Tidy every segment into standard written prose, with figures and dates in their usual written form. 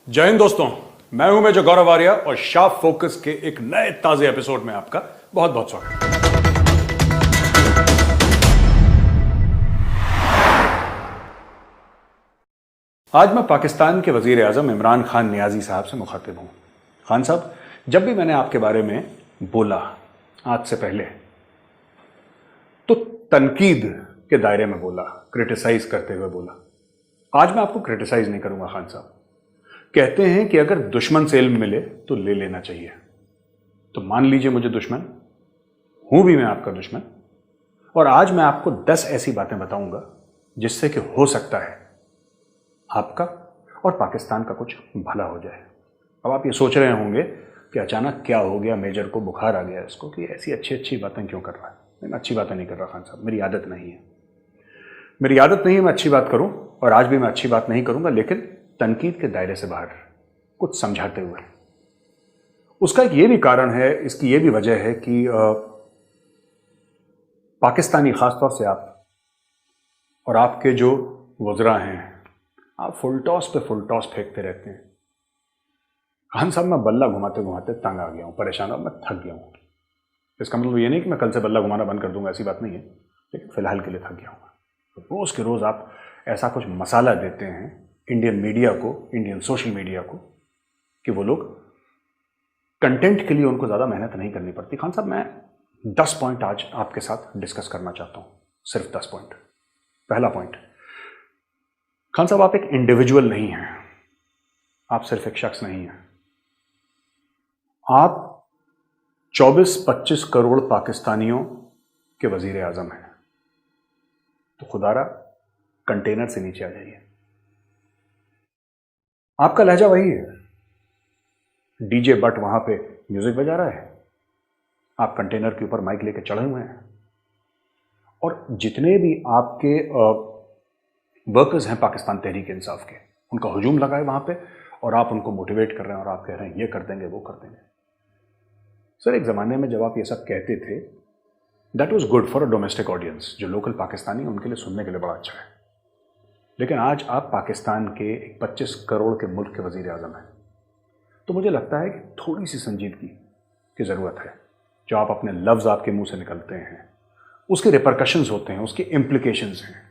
जय हिंद दोस्तों, मैं हूं मेजर गौरव आर्या और शार्प फोकस के एक नए ताजे एपिसोड में आपका बहुत बहुत स्वागत है। आज मैं पाकिस्तान के वजीर आजम इमरान खान नियाजी साहब से मुखातिब हूं। खान साहब, जब भी मैंने आपके बारे में बोला आज से पहले तो तनकीद के दायरे में बोला, क्रिटिसाइज करते हुए बोला। आज मैं आपको क्रिटिसाइज नहीं करूंगा। खान साहब कहते हैं कि अगर दुश्मन से इल्म मिले तो ले लेना चाहिए, तो मान लीजिए मुझे दुश्मन, हूं भी मैं आपका दुश्मन, और आज मैं आपको 10 ऐसी बातें बताऊंगा जिससे कि हो सकता है आपका और पाकिस्तान का कुछ भला हो जाए। अब आप ये सोच रहे होंगे कि अचानक क्या हो गया, मेजर को बुखार आ गया इसको, कि ऐसी अच्छी अच्छी बातें क्यों कर रहा है। मैं अच्छी बातें नहीं कर रहा खान साहब, मेरी आदत नहीं है। मेरी आदत नहीं है मैं अच्छी बात करूं, और आज भी मैं अच्छी बात नहीं करूंगा, लेकिन तनकीद के दायरे से बाहर कुछ समझाते हुए। उसका एक ये भी कारण है, इसकी ये भी वजह है कि पाकिस्तानी, खासतौर से आप और आपके जो वज़रा हैं, आप फुल टॉस पे फुल टॉस फेंकते रहते हैं। खान साहब, मैं बल्ला घुमाते घुमाते तंग आ गया हूं, परेशान हूं, मैं थक गया हूं। इसका मतलब ये नहीं कि मैं कल से बल्ला घुमाना बंद कर दूंगा, ऐसी बात नहीं है, लेकिन फिलहाल के लिए थक गया हूं। रोज के रोज आप ऐसा कुछ मसाला देते हैं इंडियन मीडिया को, इंडियन सोशल मीडिया को, कि वो लोग कंटेंट के लिए उनको ज़्यादा मेहनत नहीं करनी पड़ती। खान साहब, मैं 10 पॉइंट आज आपके साथ डिस्कस करना चाहता हूं, सिर्फ 10 पॉइंट। पहला पॉइंट, खान साहब, आप एक इंडिविजुअल नहीं हैं, आप सिर्फ एक शख्स नहीं हैं, आप 24-25 करोड़ पाकिस्तानियों के वजीर आजम हैं। तो खुदारा कंटेनर से नीचे आ जाइए। आपका लहजा वही है, डीजे बट वहां पे म्यूजिक बजा रहा है, आप कंटेनर के ऊपर माइक लेके चढ़े हुए हैं, और जितने भी आपके वर्कर्स हैं पाकिस्तान तहरीक इंसाफ के, उनका हुजूम लगा है वहां पे, और आप उनको मोटिवेट कर रहे हैं, और आप कह रहे हैं ये कर देंगे, वो कर देंगे। सर, एक ज़माने में जब आप ये सब कहते थे, that was good for a domestic audience, जो लोकल पाकिस्तानी हैं उनके लिए सुनने के लिए बड़ा अच्छा है। लेकिन आज आप पाकिस्तान के एक 25 करोड़ के मुल्क के वजीर आजम हैं, तो मुझे लगता है कि थोड़ी सी संजीदगी की ज़रूरत है। जो आप अपने लफ्ज़ आपके मुंह से निकलते हैं, उसके रिपरकशंस होते हैं, उसके इम्प्लीकेशंस हैं।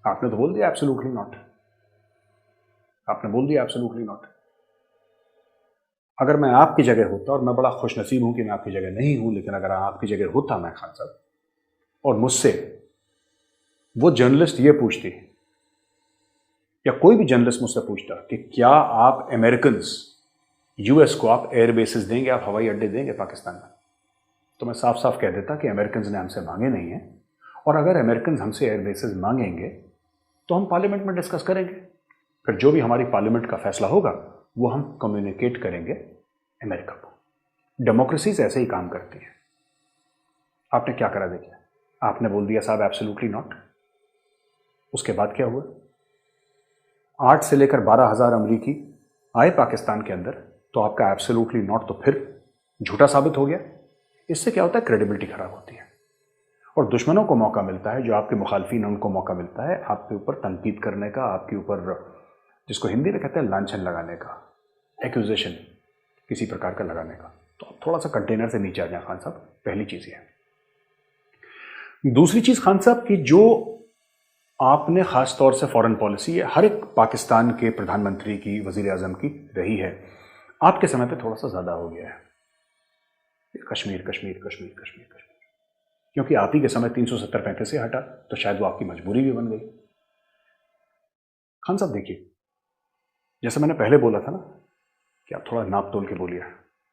आपने तो बोल दिया एब्सोल्युटली नॉट, आपने बोल दिया एब्सोल्युटली नॉट। अगर मैं आपकी जगह होता, और मैं बड़ा खुशनसीब हूं कि मैं आपकी जगह नहीं हूं, लेकिन अगर आपकी जगह होता मैं, खान साहब, और मुझसे वो जर्नलिस्ट ये पूछती, या कोई भी जर्नलिस्ट मुझसे पूछता कि क्या आप अमेरिकन यूएस को आप एयर बेसिस देंगे, आप हवाई अड्डे देंगे पाकिस्तान में, तो मैं साफ साफ कह देता कि अमेरिकन ने हमसे मांगे नहीं है, और अगर अमेरिकन हमसे एयर बेसिस मांगेंगे तो हम पार्लियामेंट में डिस्कस करेंगे। फिर जो भी हमारी पार्लियामेंट का फैसला होगा वो हम कम्युनिकेट करेंगे अमेरिका को। डेमोक्रेसीज ऐसे ही काम करती है। आपने क्या करा देखिए, आपने बोल दिया साहब एब्सोल्युटली नॉट। उसके बाद क्या हुआ, 8 से लेकर 12,000 अमरीकी आए पाकिस्तान के अंदर, तो आपका एब्सोल्युटली नॉट तो फिर झूठा साबित हो गया। इससे क्या होता है, क्रेडिबिलिटी खराब होती है, और दुश्मनों को मौका मिलता है, जो आपके मुखालफिन हैं उनको मौका मिलता है आपके ऊपर तनकीद करने का, आपके ऊपर, जिसको हिंदी में कहते हैं लांछन लगाने का, एक्यूजेशन किसी प्रकार का लगाने का। तो आप थोड़ा सा कंटेनर से नीचे आ जाए खान साहब, पहली चीज है। दूसरी चीज खान साहब की, जो आपने खास तौर से फॉरेन पॉलिसी हर एक पाकिस्तान के प्रधानमंत्री की, वजीर आजम की रही है, आपके समय पे थोड़ा सा ज्यादा हो गया है। कश्मीर कश्मीर कश्मीर कश्मीर कश्मीर, क्योंकि आप ही के समय 370-35 से हटा, तो शायद वो आपकी मजबूरी भी बन गई। खान साहब देखिए, जैसे मैंने पहले बोला था ना कि आप थोड़ा नाप तोल के बोलिए,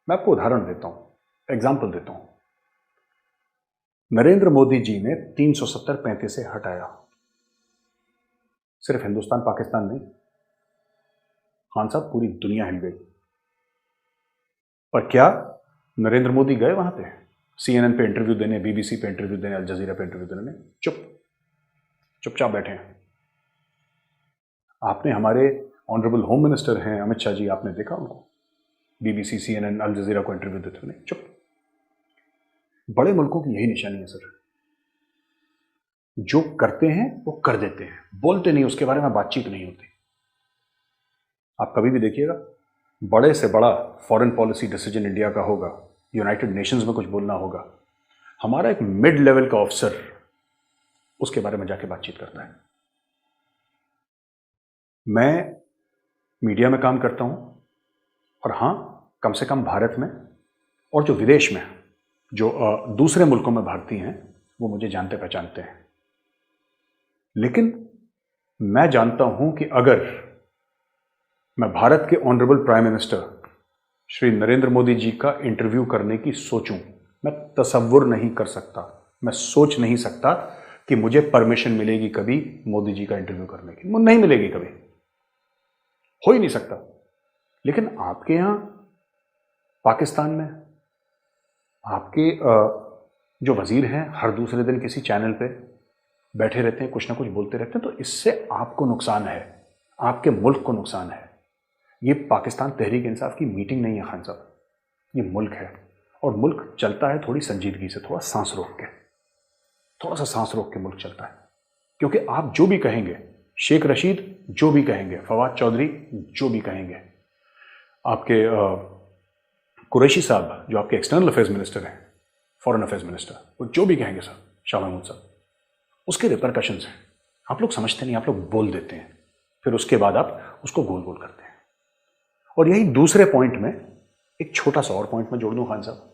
मैं आपको उदाहरण देता हूं, एग्जाम्पल देता हूं। नरेंद्र मोदी जी ने 370-35 से हटाया, सिर्फ हिंदुस्तान पाकिस्तान नहीं खान साहब, पूरी दुनिया हिल गई। और क्या नरेंद्र मोदी गए वहां पे CNN पे इंटरव्यू देने, BBC पे इंटरव्यू देने, अल जजीरा पे इंटरव्यू देने? चुपचाप बैठे हैं। आपने हमारे ऑनरेबल होम मिनिस्टर हैं अमित शाह जी, आपने देखा उनको BBC, CNN, अल जजीरा को इंटरव्यू देते हुए? चुप। बड़े मुल्कों की यही निशानी है सर, जो करते हैं वो कर देते हैं, बोलते नहीं, उसके बारे में बातचीत नहीं होती। आप कभी भी देखिएगा, बड़े से बड़ा फॉरेन पॉलिसी डिसीजन इंडिया का होगा, यूनाइटेड नेशंस में कुछ बोलना होगा, हमारा एक मिड लेवल का ऑफिसर उसके बारे में जाके बातचीत करता है। मैं मीडिया में काम करता हूं, और हां, कम से कम भारत में और जो विदेश में, जो दूसरे मुल्कों में भारतीय हैं, वो मुझे जानते पहचानते हैं। लेकिन मैं जानता हूं कि अगर मैं भारत के honourable prime minister Shri Narendra Modi ji का इंटरव्यू करने की सोचूं, मैं तसव्वुर नहीं कर सकता, मैं सोच नहीं सकता कि मुझे परमिशन मिलेगी कभी मोदी जी का इंटरव्यू करने की। नहीं मिलेगी, कभी हो ही नहीं सकता। लेकिन आपके यहां पाकिस्तान में आपके जो वजीर हैं, हर दूसरे दिन किसी चैनल पे बैठे रहते हैं, कुछ ना कुछ बोलते रहते हैं, तो इससे आपको नुकसान है, आपके मुल्क को नुकसान है। ये पाकिस्तान तहरीक इंसाफ की मीटिंग नहीं है खान साहब, ये मुल्क है, और मुल्क चलता है थोड़ी संजीदगी से, थोड़ा सांस रोक के, थोड़ा सा सांस रोक के मुल्क चलता है। क्योंकि आप जो भी कहेंगे, शेख रशीद जो भी कहेंगे, फवाद चौधरी जो भी कहेंगे, आपके कुरैशी साहब जो आपके एक्सटर्नल अफेयर्स मिनिस्टर हैं, फॉरेन अफेयर्स मिनिस्टर, वो जो भी कहेंगे सर, शाह महमूद साहब, उसके रिपरकशंस हैं। आप लोग समझते नहीं, आप लोग बोल देते हैं, फिर उसके बाद आप उसको गोल गोल करते हैं। और यही दूसरे पॉइंट में एक छोटा सा और पॉइंट में जोड़ दूं खान साहब,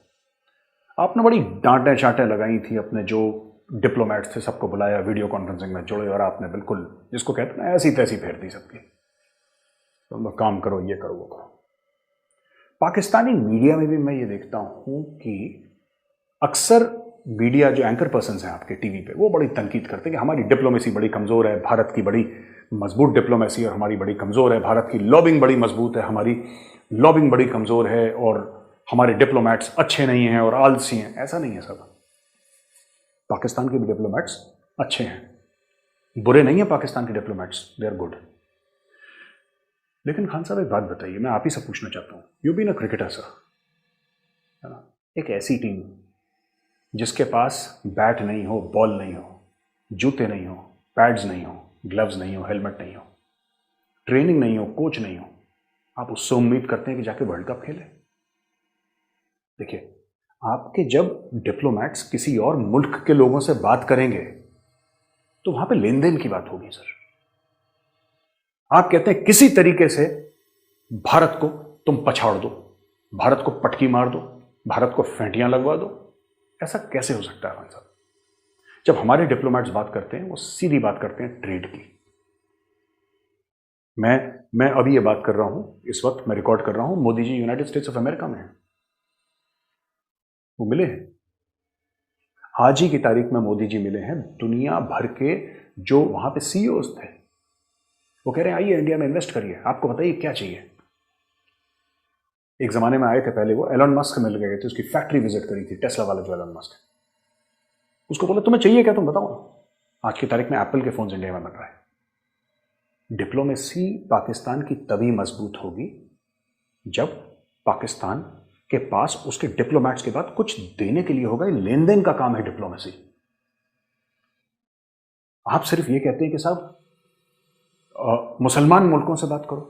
आपने बड़ी डांटें चांटें लगाई थी, अपने जो डिप्लोमेट्स थे सबको बुलाया, वीडियो कॉन्फ्रेंसिंग में जोड़े, और आपने बिल्कुल जिसको कहते हैं ऐसी तैसी फेर दी सबकी, तो काम करो, ये करो, वो करो। पाकिस्तानी मीडिया में भी मैं ये देखता हूं कि अक्सर मीडिया जो एंकर पर्सन्स हैं आपके टीवी पे, वो बड़ी तनकीद करते हैं कि हमारी डिप्लोमेसी बड़ी कमज़ोर है, भारत की बड़ी मजबूत डिप्लोमेसी और हमारी बड़ी कमज़ोर है, भारत की लॉबिंग बड़ी मजबूत है, हमारी लॉबिंग बड़ी कमज़ोर है, और हमारे डिप्लोमेट्स अच्छे नहीं हैं और आलसी हैं। ऐसा नहीं है सब, पाकिस्तान के भी डिप्लोमेट्स अच्छे हैं, बुरे नहीं है पाकिस्तान के डिप्लोमेट्स, दे आर गुड। लेकिन खान साहब एक बात बताइए, मैं आप ही से पूछना चाहता हूँ, you been a cricketer sir, है ना, एक ऐसी टीम जिसके पास बैट नहीं हो, बॉल नहीं हो, जूते नहीं हो, पैड्स नहीं हो, ग्लव्स नहीं हो, हेलमेट नहीं हो, ट्रेनिंग नहीं हो, कोच नहीं हो, आप उससे उम्मीद करते हैं कि जाके वर्ल्ड कप खेले? देखिए, आपके जब डिप्लोमेट्स किसी और मुल्क के लोगों से बात करेंगे तो वहां पे लेन देन की बात होगी सर। आप कहते हैं किसी तरीके से भारत को तुम पछाड़ दो, भारत को पटकी मार दो, भारत को फेंटियां लगवा दो। ऐसा कैसे हो सकता है खान साहब? जब हमारे डिप्लोमेट्स बात करते हैं वो सीधी बात करते हैं ट्रेड की। मैं अभी ये बात कर रहा हूं, इस वक्त मैं रिकॉर्ड कर रहा हूं, Modi ji United states of America में हैं, वो मिले हैं, आज ही की तारीख में मोदी जी मिले हैं दुनिया भर के जो वहां पे सीईओज थे। वो कह रहे हैं आइए इंडिया में इन्वेस्ट करिए, आपको बताइए क्या चाहिए। एक जमाने में आए थे पहले, वो एलन मस्क मिल गए थे, उसकी फैक्ट्री विजिट करी थी, टेस्ला वाला जो एलन मस्क, उसको बोला तुम्हें चाहिए क्या, तुम बताओ। आज की तारीख में एप्पल के फोन्स इंडिया में बन रहा है। डिप्लोमेसी पाकिस्तान की तभी मजबूत होगी जब पाकिस्तान के पास उसके डिप्लोमेट्स के बाद कुछ देने के लिए होगा। लेन देन का काम है डिप्लोमेसी। आप सिर्फ ये कहते हैं कि साहब मुसलमान मुल्कों से बात करो,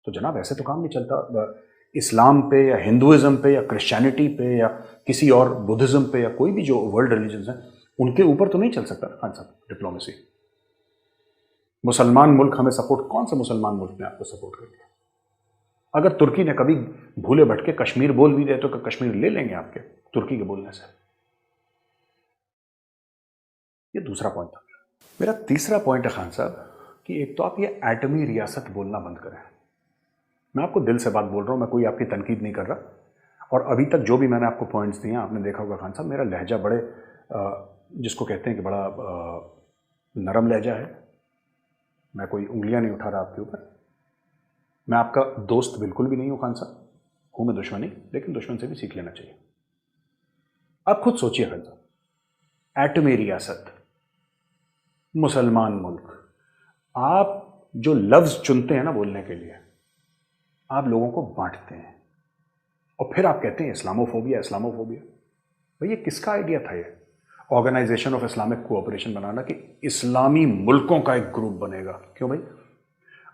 तो जनाब ऐसे तो काम नहीं चलता। इस्लाम पे या हिंदुइज्म पे या क्रिश्चियनिटी पे या किसी और बुद्धिज्म पे या कोई भी जो वर्ल्ड रिलीजन्स हैं उनके ऊपर तो नहीं चल सकता खान साहब डिप्लोमेसी। मुसलमान मुल्क हमें सपोर्ट, कौन सा मुसलमान मुल्क ने आपको सपोर्ट कर दिया? अगर तुर्की ने कभी भूले भटके कश्मीर बोल भी दे तो कश्मीर ले लेंगे आपके तुर्की के बोलने से? ये दूसरा पॉइंट था। मेरा तीसरा पॉइंट है खान साहब कि एक तो आप ये एटमी रियासत बोलना बंद करें। मैं आपको दिल से बात बोल रहा हूं, मैं कोई आपकी तनकीद नहीं कर रहा। और अभी तक जो भी मैंने आपको पॉइंट्स दिए आपने देखा होगा खान साहब, मेरा लहजा बड़े जिसको कहते हैं कि बड़ा नरम लहजा है। मैं कोई उंगलियां नहीं उठा रहा आपके ऊपर। मैं आपका दोस्त बिल्कुल भी नहीं हूं खान साहब, हूं मैं दुश्मन ही, लेकिन दुश्मन से भी सीख लेना चाहिए। आप खुद सोचिए खान साहब, एटमी रियासत, मुसलमान मुल्क, आप जो लफ्ज चुनते हैं ना बोलने के लिए, आप लोगों को बांटते हैं और फिर आप कहते हैं इस्लामोफोबिया, इस्लामोफोबिया। भाई ये किसका आइडिया था? ये ऑर्गेनाइजेशन ऑफ इस्लामिक कोऑपरेशन बनाना कि इस्लामी मुल्कों का एक ग्रुप बनेगा। क्यों भाई?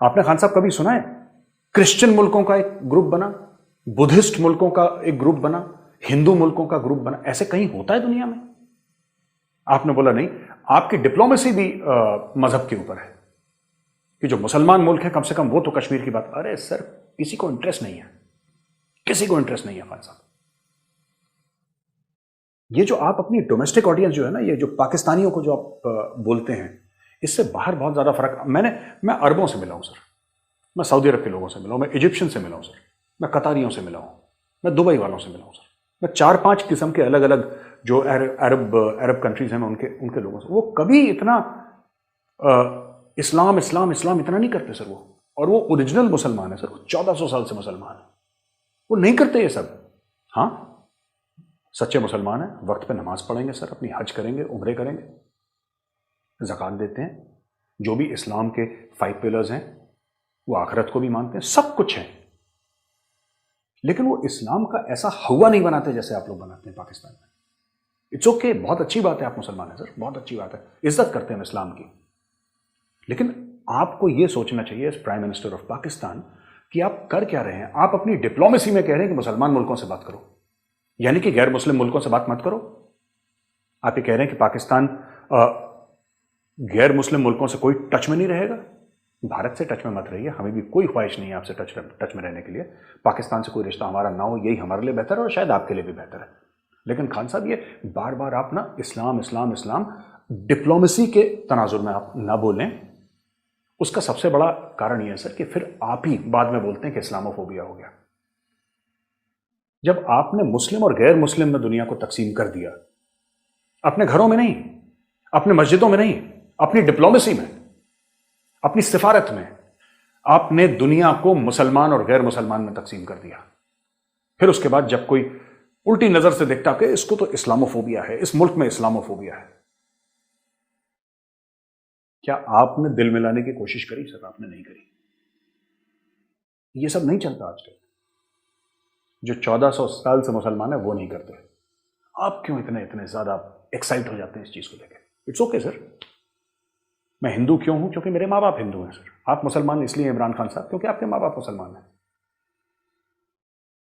आपने खान साहब कभी सुना है क्रिश्चियन मुल्कों का एक ग्रुप बना, बुद्धिस्ट मुल्कों का एक ग्रुप बना, हिंदू मुल्कों का ग्रुप बना? ऐसे कहीं होता है दुनिया में? आपने बोला नहीं। आपकी डिप्लोमेसी भी मजहब के ऊपर है कि जो मुसलमान मुल्क है कम से कम वो तो कश्मीर की बात। अरे सर, किसी को इंटरेस्ट नहीं है, किसी को इंटरेस्ट नहीं है खान साहब। ये जो आप अपनी डोमेस्टिक ऑडियंस जो है ना, ये जो पाकिस्तानियों को जो आप बोलते हैं, इससे बाहर बहुत ज्यादा फर्क। मैं अरबों से मिला हूं सर, मैं सऊदी अरब के लोगों से मिला हूं, मैं इजिप्शियन से मिला हूं सर, मैं कतारियों से मिला हूं, मैं दुबई वालों से मिला हूं सर, मैं 4-5 किस्म के अलग अलग जो अरब कंट्रीज हैं, मैं उनके लोगों से। वो कभी इतना इस्लाम इस्लाम इस्लाम इतना नहीं करते सर वो। और वो ओरिजिनल मुसलमान है सर, वो 1400 साल से मुसलमान है, वो नहीं करते ये सब। हाँ, सच्चे मुसलमान हैं, वक्त पे नमाज पढ़ेंगे सर, अपनी हज करेंगे, उम्रे करेंगे, ज़कात देते हैं, जो भी इस्लाम के 5 पिलर्स हैं, वो आखिरत को भी मानते हैं, सब कुछ है। लेकिन वो इस्लाम का ऐसा हवा नहीं बनाते जैसे आप लोग बनाते हैं पाकिस्तान में। इट्स ओके, बहुत अच्छी बात है आप मुसलमान हैं सर, बहुत अच्छी बात है, इज्जत करते हैं इस्लाम की। लेकिन आपको यह सोचना चाहिए as prime minister of Pakistan कि आप कर क्या रहे हैं। आप अपनी डिप्लोमेसी में कह रहे हैं कि मुसलमान मुल्कों से बात करो, यानी कि गैर मुस्लिम मुल्कों से बात मत करो। आप ये कह रहे हैं कि पाकिस्तान गैर मुस्लिम मुल्कों से कोई टच में नहीं रहेगा। भारत से टच में मत रहिए, हमें भी कोई ख्वाहिश नहीं है आपसे टच में रहने के लिए। पाकिस्तान से कोई रिश्ता हमारा ना हो, यही हमारे लिए बेहतर है और शायद आपके लिए भी बेहतर है। लेकिन खान साहब, ये बार बार आप ना इस्लाम इस्लाम इस्लाम डिप्लोमेसी के तनाजुर में आप ना बोलें। उसका सबसे बड़ा कारण यह है सर कि फिर आप ही बाद में बोलते हैं कि इस्लामोफोबिया हो गया। जब आपने मुस्लिम और गैर मुस्लिम में दुनिया को तकसीम कर दिया, अपने घरों में नहीं, अपने मस्जिदों में नहीं, अपनी डिप्लोमेसी में, अपनी सिफारत में, आपने दुनिया को मुसलमान और गैर मुसलमान में तकसीम कर दिया। फिर उसके बाद जब कोई उल्टी नजर से देखता कि इसको तो इस्लामोफोबिया है, इस मुल्क में इस्लामोफोबिया है, क्या आपने दिल मिलाने की कोशिश करी सर? आपने नहीं करी। ये सब नहीं चलता आजकल। जो 1400 साल से मुसलमान है वो नहीं करते। आप क्यों इतने इतने ज्यादा एक्साइट हो जाते हैं इस चीज को लेकर? It's okay sir. मैं हिंदू क्यों हूं? क्योंकि मेरे माँ बाप हिंदू हैं सर। आप मुसलमान इसलिए इमरान खान साहब क्योंकि आपके माँ बाप मुसलमान हैं।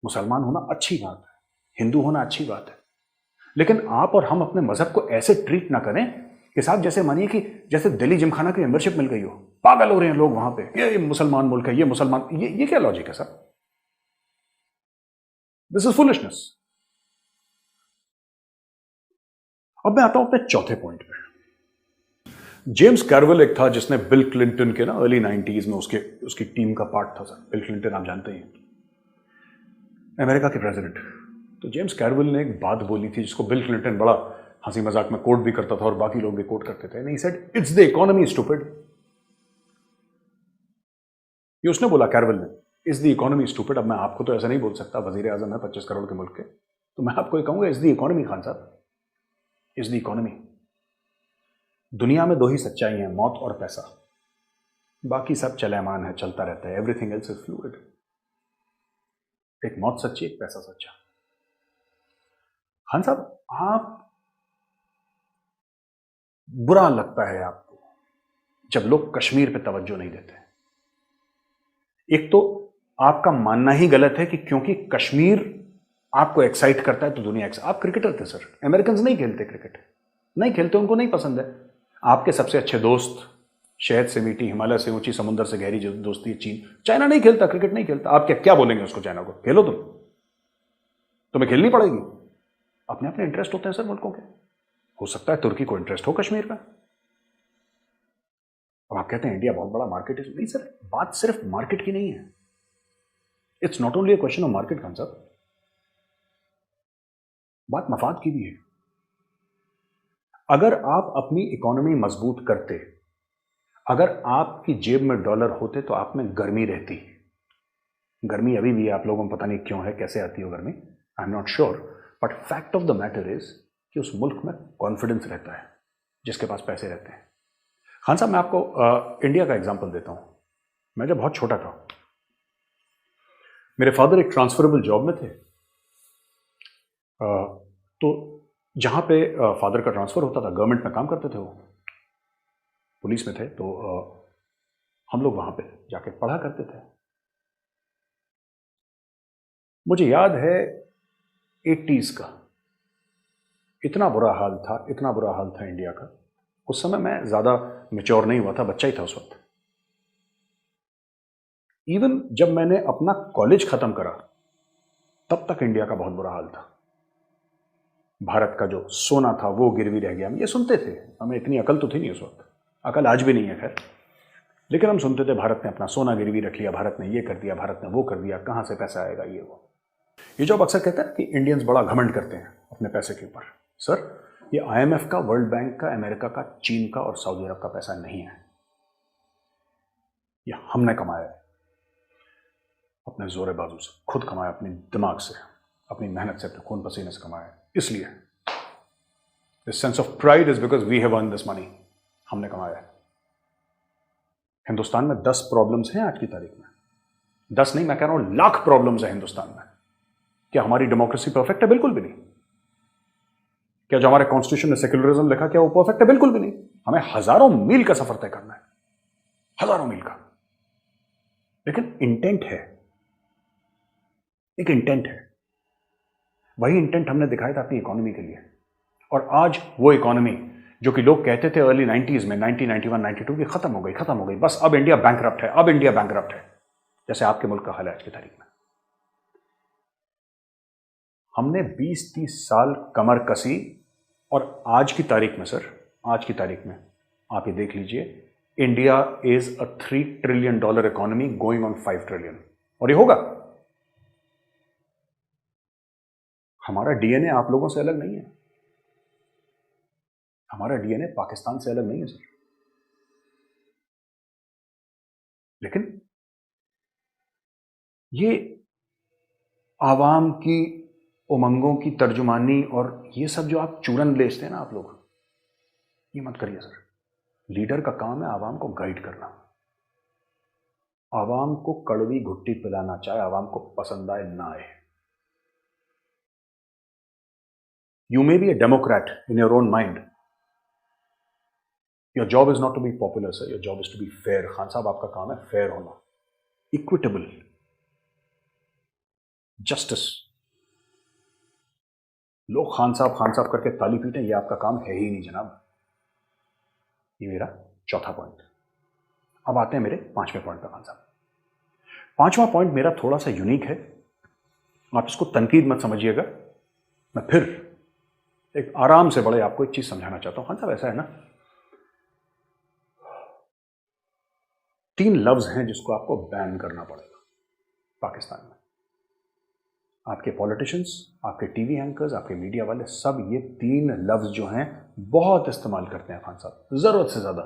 मुसलमान होना अच्छी बात है, हिंदू होना अच्छी बात है, लेकिन आप और हम अपने मजहब को ऐसे ट्रीट ना करें कि साहब जैसे मानिए कि जैसे दिल्ली जिमखाना की मेंबरशिप मिल गई हो, पागल हो रहे हैं लोग वहां पे, ये मुसलमान मुल्क है, ये मुसलमान, ये क्या लॉजिक है सर? This is foolishness. अब मैं आता हूं अपने चौथे पॉइंट पे। जेम्स कैरवेल एक था जिसने बिल क्लिंटन के ना अर्ली 90s में उसकी टीम का पार्ट था सर। बिल क्लिंटन आप जानते हैं, अमेरिका के प्रेसिडेंट। तो जेम्स कैरवेल ने एक बात बोली थी जिसको बिल क्लिंटन बड़ा हंसी मजाक में कोट भी करता था और बाकी लोग भी कोट करते थे। नहीं said it's the economy stupid. ये उसने बोला, कैरवेल ने, इज द इकोनॉमी स्टूपिड। अब मैं आपको तो ऐसा नहीं बोल सकता, वजीर आजम है 25 करोड़ के मुल्क के, तो मैं आपको ये कहूंगा इज द इकोनॉमी खान साहब, इज द इकोनॉमी। दुनिया में 2 ही सच्चाई हैं, मौत और पैसा। बाकी सब चलेमान है, चलता रहता है, एवरीथिंग एल्स इज फ्लूइड। एक मौत सच्ची, एक पैसा सच्चा। खान साहब, आप बुरा लगता है आपको जब लोग कश्मीर पे तवज्जो नहीं देते। एक तो आपका मानना ही गलत है कि क्योंकि कश्मीर आपको एक्साइट करता है तो दुनिया आप क्रिकेटर थे सर। अमेरिकन नहीं खेलते क्रिकेट, नहीं खेलते, उनको नहीं पसंद है। आपके सबसे अच्छे दोस्त, शहद से मीठी, हिमालय से ऊंची, समुद्र से गहरी जो दोस्ती है चीन। चाइना नहीं खेलता, क्रिकेट नहीं खेलता। आप क्या बोलेंगे उसको? चाइना को खेलो, तुम्हें खेलनी पड़ेगी। अपने अपने इंटरेस्ट होते हैं सर मुल्कों के। हो सकता है तुर्की को इंटरेस्ट हो कश्मीर में। अब आप कहते हैं इंडिया बहुत बड़ा मार्केट है। नहीं सर, बात सिर्फ मार्केट की नहीं है। It's not only a question of market Khan साहब, बात मफाद की भी है। अगर आप अपनी इकोनॉमी मजबूत करते, अगर आपकी जेब में डॉलर होते तो आप में गर्मी रहती। गर्मी अभी भी आप लोगों को पता नहीं क्यों है, कैसे आती हो गर्मी, I am not sure, but fact of the matter is कि उस मुल्क में कॉन्फिडेंस रहता है जिसके पास पैसे रहते हैं। खान साहब, मैं आपको इंडिया का एग्जांपल देता हूं। मैं जब बहुत छोटा था, मेरे फादर एक ट्रांसफरेबल जॉब में थे। तो जहां पे फादर का ट्रांसफर होता था, गवर्नमेंट में काम करते थे, वो पुलिस में थे। तो हम लोग वहां पे जाके पढ़ा करते थे। मुझे याद है 80s का इतना बुरा हाल था, इतना बुरा हाल था इंडिया का। उस समय मैं ज्यादा मैच्योर नहीं हुआ था, बच्चा ही था उस वक्त। इवन जब मैंने अपना कॉलेज खत्म करा तब तक इंडिया का बहुत बुरा हाल था। भारत का जो सोना था वो गिरवी रह गया। हम ये सुनते थे, हमें इतनी अकल तो थी नहीं उस वक्त, अकल आज भी नहीं है खैर, लेकिन हम सुनते थे भारत ने अपना सोना गिरवी रख लिया, भारत ने ये कर दिया, भारत ने वो कर दिया, कहां से पैसा आएगा ये वो। ये जो अक्सर कहते हैं कि इंडियंस बड़ा घमंड करते हैं अपने पैसे के ऊपर, सर ये IMF का, वर्ल्ड बैंक का, अमेरिका का, चीन का और सऊदी अरब का पैसा नहीं है। ये हमने कमाया है अपने जोरे बाजू से, खुद कमाया, अपने दिमाग से, अपनी मेहनत से, अपने खून पसीने से कमाया। इसलिए this sense of pride is because we have earn this money. हमने कमाया है। हिंदुस्तान में 10 प्रॉब्लम्स हैं आज की तारीख में। 10 नहीं, मैं कह रहा हूं लाख प्रॉब्लम्स हैं हिंदुस्तान में। क्या हमारी डेमोक्रेसी परफेक्ट है? बिल्कुल भी नहीं। क्या जो हमारे कॉन्स्टिट्यूशन में सेक्युलरिज्म लिखा क्या वो परफेक्ट है? बिल्कुल भी नहीं। हमें हजारों मील का सफर तय करना है, हजारों मील का। लेकिन इंटेंट है, एक इंटेंट है। वही इंटेंट हमने दिखाया था अपनी इकोनॉमी के लिए। और आज वो इकोनॉमी जो कि लोग कहते थे अर्ली 90s में, 1991, 92 की, खत्म हो गई, बस अब इंडिया बैंकरप्ट है, अब इंडिया बैंकरप्ट है, जैसे आपके मुल्क का हाल है आज की तारीख में। हमने 20-30 साल कमर कसी और आज की तारीख में, सर आज की तारीख में आप ये देख लीजिए, India is a $3 trillion economy going on 5 trillion. और ये होगा। हमारा डीएनए आप लोगों से अलग नहीं है, हमारा डीएनए पाकिस्तान से अलग नहीं है सर। लेकिन ये आवाम की उमंगों की तर्जुमानी और ये सब जो आप चूरन बेचते हैं ना आप लोग, ये मत करिए सर। लीडर का काम है आवाम को गाइड करना, आवाम को कड़वी घुट्टी पिलाना, चाहे आवाम को पसंद आए ना आए। You may be a democrat in your own mind, your job is not to be popular sir, your job is to be fair. Khan साहब आपका काम है फेयर होना, इक्विटेबल, जस्टिस। लोग खान साहब करके ताली पीटे, ये आपका काम है ही नहीं जनाब। ये मेरा चौथा पॉइंट। अब आते हैं मेरे 5वें पॉइंट पर। खान साहब 5वां पॉइंट मेरा थोड़ा सा यूनिक है, आप इसको तनकीद मत समझिएगा। मैं फिर एक आराम से बड़े आपको एक चीज समझाना चाहता हूं। खान साहब ऐसा है ना, 3 लफ्ज हैं जिसको आपको बैन करना पड़ेगा पाकिस्तान में। आपके पॉलिटिशियंस, आपके टीवी एंकर्स, आपके मीडिया वाले, सब ये 3 लफ्ज जो हैं बहुत इस्तेमाल करते हैं खान साहब, जरूरत से ज्यादा।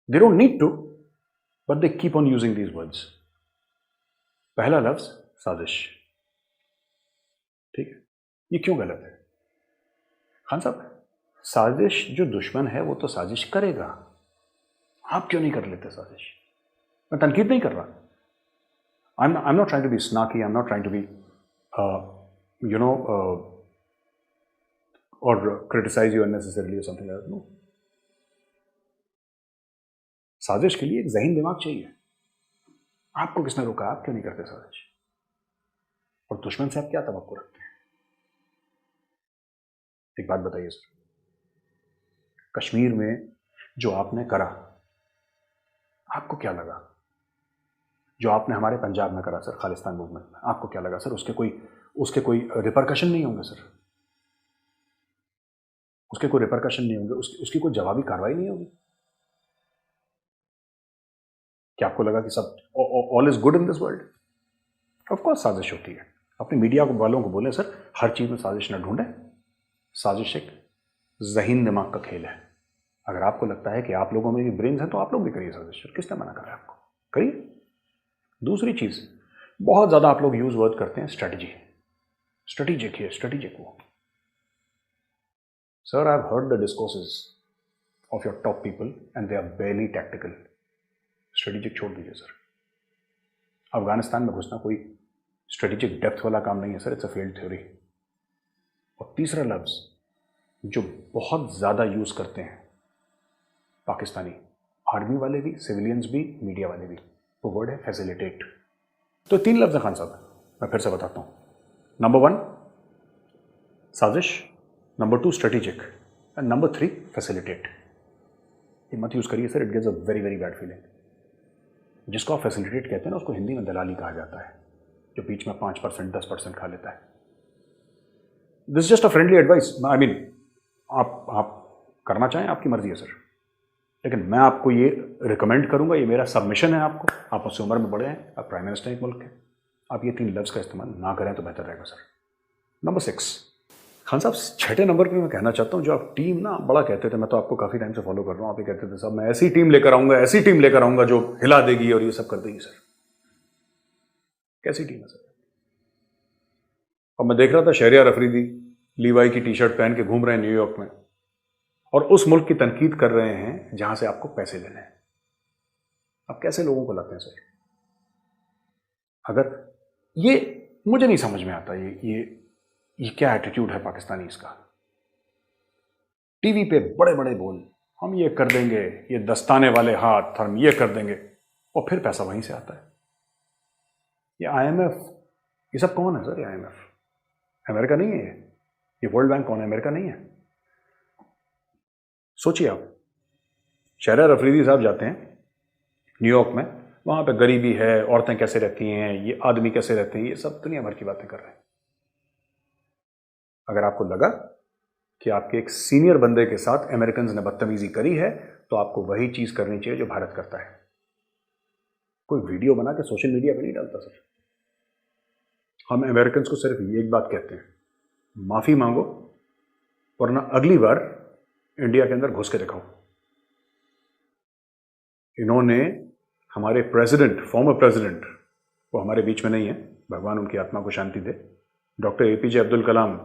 They don't need to, but they keep on using these words. पहला लफ्ज साजिश। ठीक है, ये क्यों गलत है खान साहब? साजिश, जो दुश्मन है वो तो साजिश करेगा, आप क्यों नहीं कर लेते साजिश? मैं तनकीद नहीं कर रहा। I'm not trying to be snarky. I'm not trying to be, or criticize you unnecessarily or something like that. No. साजिश के लिए एक ज़हीन दिमाग चाहिए। आपको किसने रोका? आप क्यों नहीं करते साजिश? और दुश्मन से आप क्या तवक्को रखते हैं? एक बात बताइए सर, कश्मीर में जो आपने करा, आपको क्या लगा? जो आपने हमारे पंजाब में करा सर, खालिस्तान मूवमेंट में, आपको क्या लगा सर? उसके कोई रिपरकशन नहीं होंगे सर? उसके कोई रिपरकशन नहीं होंगे, उसकी कोई जवाबी कार्रवाई नहीं होगी? क्या आपको लगा कि सब all is good in this world? Of course साजिश होती है। अपने मीडिया वालों को बोले सर हर चीज में साजिश न ढूंढे। साजिश एक ज़हीन दिमाग का खेल है। अगर आपको लगता है कि आप लोगों में भी ब्रेन्स हैं तो आप लोग भी करिए साजिश, किसने मना करा है आपको? करिए। दूसरी चीज, बहुत ज्यादा आप लोग यूज वर्ड करते हैं स्ट्रेटजी। स्ट्रेटेजिक है, स्ट्रेटेजिक वो। Sir I have heard the discourses of your top people and they are barely tactical. Strategic छोड़ दीजिए सर। अफगानिस्तान में घुसना कोई स्ट्रेटेजिक डेप्थ वाला काम नहीं है sir, it's a failed theory. और तीसरा लफ्ज जो बहुत ज्यादा यूज करते हैं पाकिस्तानी, आर्मी वाले भी, सिविलियंस भी, मीडिया वाले भी। वो वर्ड है फैसिलिटेट। तो 3 लफ्ज़ हैं खान साहब, मैं फिर से बताता हूँ। नंबर 1 साजिश, number 2 strategic, and number 3 facilitate. ये मत यूज़ करिए sir, it gives a very very bad feeling. जिसको आप फैसिलिटेट कहते हैं ना, उसको हिंदी में दलाली कहा जाता है, जो बीच में 5% 10% खा लेता है। This just a friendly advice. I mean आप करना चाहें, आपकी मर्जी है सर, लेकिन मैं आपको ये रिकमेंड करूंगा, ये मेरा सबमिशन है आपको। आप उससे उम्र में बड़े हैं, आप प्राइम मिनिस्टर एक मुल्क के, आप ये 3 लफ्ज़ का इस्तेमाल ना करें तो बेहतर रहेगा सर। नंबर 6 खान साहब, 6ठे नंबर पे मैं कहना चाहता हूँ, जो आप टीम ना बड़ा कहते थे, मैं तो आपको काफ़ी टाइम से फॉलो कर रहा हूँ, आप ये कहते थे साहब मैं ऐसी टीम लेकर आऊंगा, ऐसी टीम लेकर आऊंगा जो हिला देगी और ये सब कर देगी। सर कैसी टीम है सर? और मैं देख रहा था शहरियार अफरीदी लीवाई की टी शर्ट पहन के घूम रहे हैं न्यूयॉर्क में, और उस मुल्क की तनकीद कर रहे हैं जहां से आपको पैसे लेने हैं। आप कैसे लोगों को लाते हैं सर? अगर ये मुझे नहीं समझ में आता, ये क्या एटीट्यूड है पाकिस्तानी इसका। टीवी पे बड़े बड़े बोल, हम ये कर देंगे, ये दस्ताने वाले हाथ, हम ये कर देंगे, और फिर पैसा वहीं से आता है। ये IMF, ये सब कौन है सर? ये IMF अमेरिका नहीं है, ये वर्ल्ड बैंक कौन है? अमेरिका नहीं है। सोचिए आप, शहरियार अफरीदी साहब जाते हैं न्यूयॉर्क में, वहां पे गरीबी है, औरतें कैसे रहती हैं, ये आदमी कैसे रहते हैं, ये सब दुनिया भर की बातें कर रहे हैं। अगर आपको लगा कि आपके एक सीनियर बंदे के साथ अमेरिकन ने बदतमीजी करी है, तो आपको वही चीज करनी चाहिए जो भारत करता है। कोई वीडियो बना के सोशल मीडिया पे नहीं डालता सर। हम अमेरिकन को सिर्फ एक बात कहते हैं, माफी मांगो, वरना अगली बार इंडिया के अंदर घुस के दिखाओ। इन्होंने हमारे प्रेसिडेंट, फॉर्मर प्रेसिडेंट, वो हमारे बीच में नहीं है, भगवान उनकी आत्मा को शांति दे, डॉक्टर APJ अब्दुल कलाम